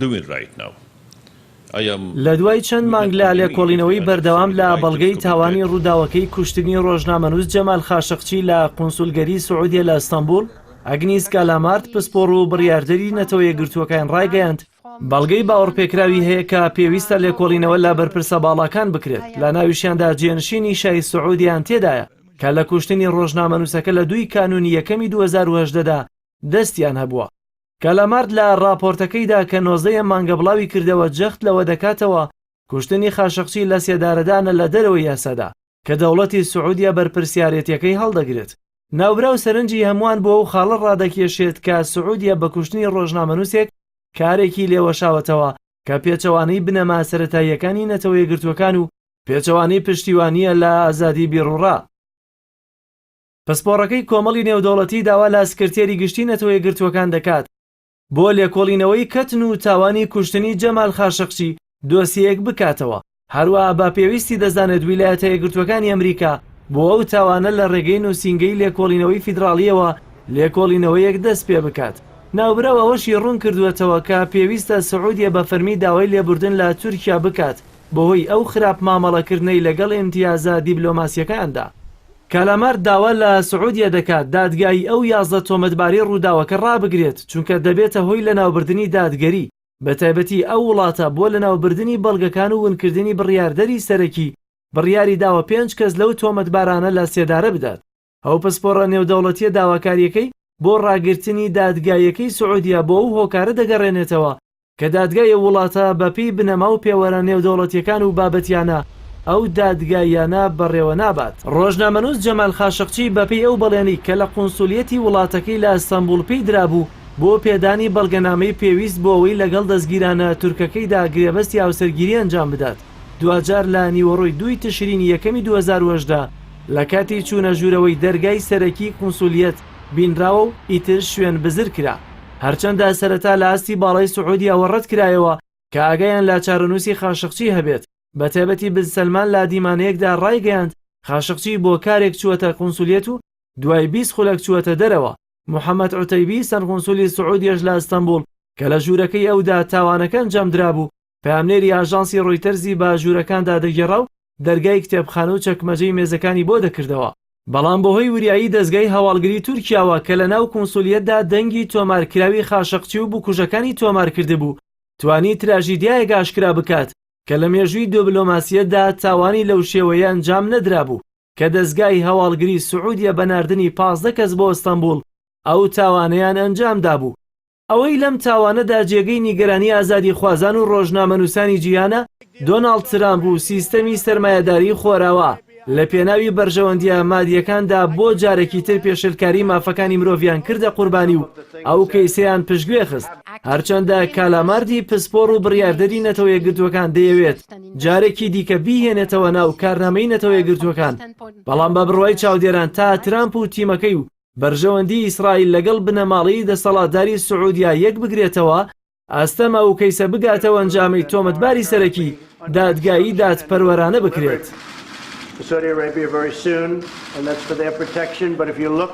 doing right now. لە دوای چەند مانگ لە لێکۆڵینەوەی بەردەوام لە بەڵگەی تاوانی ڕووداوەکەی کوشتنی ڕۆژنامەنووس جەمال خاشقچی لە قونسولگەری سعودیە لە ئەستەمبول، ئەگنیس کالامارت پسپۆڕ و بڕیاردەری نەتەوە یەکگرتووەکان ڕایگەیاند بەڵگەی باوەڕپێکراوی هەیە کە پێویستە لێکۆڵینەوە لە بەرپرسە باڵاکان بکرێت، لە ناویشیاندا جێنشینی شای سعودیان تێدایە کە لە کوشتنی ڕۆژنامەنووسەکە لە 2 کانونی یەکەمی 2018دا دەستیان هەبووە. کالامارت لە راپۆرتەکەیدا کە 19 مانگە بڵاوی کردەوە جەخت لەوە دەکاتەوە کوشتنی خاشقچی لە سێدارەدانە لە دەرەوەی یاسادا کە دەوڵەتی سعودیە بەرپرسیارەتیەکەی هەڵدەگرێت. ناوبراو سەرنجی هەمووان بۆ ئەو خاڵە ڕادەکێشێت کە سعودیە بە کوشتنی ڕۆژنامەنووسێک کارێکی لێوەشاوەتەوە کە پێچەوانەی بنەما سەرەتاییەکانی نەتەوە یەکگرتووەکان و پێچەوانەی پشتیوانیە لە ئازادی بیرڕا. پسپۆڕەکەی کۆمەڵی نێودەوڵەتی داوا لە سکرتێری گشتی نەتەوە یەکگرتووەکان دەکات بۆ لێکۆڵینەوەی کەتن و تاوانی کوشتنی جەمال خاشقچی دۆسیەک بکاتەوە، هەروەها بە پێویستی دەزانێت ویلایەتە یەکگرتووەکانی ئەمریکا بۆ ئەو تاوانە لە ڕێگەی نووسینگەی لێکۆڵینەوەی فیدراڵیەوە لێکۆڵینەوەیەک دەست پێ بکات. ناوبراو ئەوەشی ڕوون کردوێتەوە کە پێویستە سعودیە بە فەرمی داوای لێبوردن لە تورکیا بکات بەهۆی ئەو خراپ مامەڵەکردنەی لەگەڵ ئیمتیازە دیبلۆماسیەکاندا. کالامارت داوا لە سعودیە دەکات دادگایی ئەو 11 تۆمەتباری ڕووداوەکە ڕابگرێت چونکە دەبێتە هۆی لەناوبردنی دادگەری بەتایبەتی ئەو وڵاتە بۆ لەناوبردنی بەڵگەکان و ونکردنی بڕیاردەری سەرەکی بڕیاری داوە 5 کەس لەو تۆمەتبارانە لە سێدارە بدات. ئەو پسپۆڕە نێودەوڵەتیە داواکاریەکەی بۆ ڕاگررتنی دادگایەکەی سعودیە بۆ ئەو هۆکارە دەگەڕێنێتەوە کە دادگای وڵاتە بەپێی بنەما و پێوەرە نێودەوڵەتیەکان و بابەتیانە ئەو دادگایانە بەڕێوە نابات. ڕۆژنامەنووس جەمال خاشقچی بەپێی ئەو بەڵێنی کە لە قونسولیەتی وڵاتەکەی لە ئەستەمبول پێی درابوو بۆ پێدانی بەڵگەنامەی پێویست بۆ ئەوەی لەگەڵ دەستگیرانە تورکەکەیدا گرێبەستی هاوسەرگیری ئەنجام بدات. دوجار لە نیوەڕۆی 2 تشرینی یەکەمی 2010 لە کاتی چوونە ژوورەوەی دەرگای سەرەکی قونسولیەت بینراوە و ئیتر شوێن بزر کرا، هەرچەندە سەرەتا لە ئاستی باڵای سعودی ئەوەڕەت کرایەوە کە ئاگایان لە چارەنووسی خاشقچی هەبێت. بە تایبەتی بن سەلمان لە دیمانەیەکدا ڕایگەیاند خاشقچی بۆ کارێک چووەتە قونسولیەت و دوای 20 خولەک چووەتە دەرەوە. محەممەد عوتەیبی سەرقونسولی سعودیەش لە ئەستەمبول کە لە ژوورەکەی ئەودا تاوانەکە ئەنجام درابوو پەیامنێری ئاژانسی ڕۆیتەرزی بە ژوورەکاندا دەگەڕا و دەرگای کتێبخانە و چەکمەجەی مێزەکانی بۆ دەکردەوە. بەڵام بەهۆی وریایی دەستگای هەواڵگری تورکیاوە کە لە ناو کونسولیەتدا دەنگی تۆمارکراوی خاشقچی و بکوژەکانی تۆمار کردبوو توانی تراژیدیایەک ئاشکرا بکات کە لە مێژووی دیبلۆماسیەتدا تاوانی لەو شێوەیە ئەنجام نەدرابوو کە دەستگای هەواڵگری سعودیە بەناردنی 15 کەس بۆ ئەستەمبول ئەو تاوانەیان ئەنجام دابوو. ئەوەی لەم تاوانەدا جێگەی نیگەرانی ئازادی خوازان و ڕۆژنامەنووسانی جیهانە دۆناڵد ترامپ و سیستەمی سەرمایەداری خۆراوە لە پێناوی بەرژەوەندی ئامادیەکاندا بۆ جارێکی تر پێشلکاری مافەکانی مرۆڤیان کردە قوربانی و ئەو کەیسەیان پشتگوێ خست. هەرچەندە کالاماردی پسپۆڕ و بڕیاردەری نەتەوە یەکگرتووەکان دەیەوێت جارێکی دیکە بیهێنێتەوە ناو کارنامەی نەتەوە یەکگرتووەکان، بەڵام بە بڕوای چاودێران تا ترامپ و تیمەکەی و بەرژەوەندی ئیسرائیل لەگەڵ بنەماڵی دەسەڵاتداری سعودیا یەک بگرێتەوە ئاستەمە و کەیسە بگاتەوە ئەنجامی تۆمەتباری سەرەکی دادگایی دادپەروەرانە بکرێت. Saudi Arabia very soon, and that's for their protection. But if you look